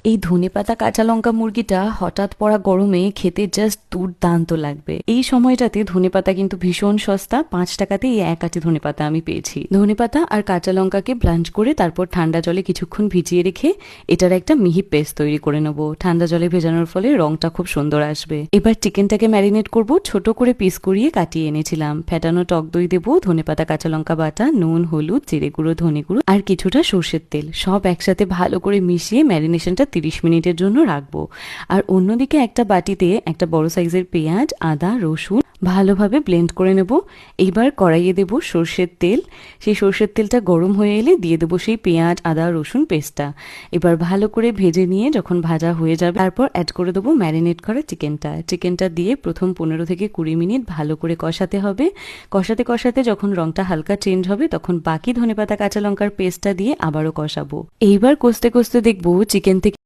এই ধনেপাতা কাঁচা লঙ্কা মুরগিটা হঠাৎ পড়া গরমে খেতে জাস্ট দুর্দান্ত লাগবে। এই সময়টাতে ধনেপাতা কিন্তু ভীষণ সস্তা, 5 টাকাতে এই 1 আটি ধনেপাতা আমি পেয়েছি। ধনেপাতা আর কাঁচা লঙ্কাকে ব্লাঞ্চ করে তারপর ঠান্ডা জলে কিছুক্ষণ ভিজিয়ে রেখে এটার একটা মিহি পেস্ট তৈরি করে নেবো। ঠান্ডা জলে ভেজানোর ফলে রংটা খুব সুন্দর আসবে। এবার চিকেনটাকে ম্যারিনেট করব। ছোট করে পিস করিয়ে কাটিয়ে এনেছিলাম। ফেটানো টক দই দেবো, ধনেপাতা কাঁচা লঙ্কা বাটা, নুন, হলুদ, জিরে গুঁড়ো, ধনে গুঁড়ো আর কিছুটা সর্ষের তেল, সব একসাথে ভালো করে মিশিয়ে ম্যারিনেশনটা 30 মিনিটের জন্য রাখবো। আর অন্যদিকে একটা বাটিতে একটা বড় সাইজের পেঁয়াজ, আদা, রসুন ভালোভাবে ব্লেন্ড করে নেব। এইবার কড়াইয়ে দেব সর্ষের তেল। সেই সর্ষের তেলটা গরম হয়ে এলে দিয়ে দেবো সেই পেঁয়াজ, আদা, রসুন পেস্টটা। এবার ভালো করে ভেজে নিয়ে যখন ভাজা হয়ে যাবে তারপর অ্যাড করে দেবো ম্যারিনেট করা চিকেনটা দিয়ে প্রথম 15 থেকে 20 মিনিট ভালো করে কষাতে হবে। কষাতে কষাতে যখন রংটা হালকা চেঞ্জ হবে তখন বাকি ধনেপাতা কাঁচা লঙ্কার পেস্টটা দিয়ে আবারও কষাবো। এইবার কষতে কষতে দেখবো চিকেন থেকে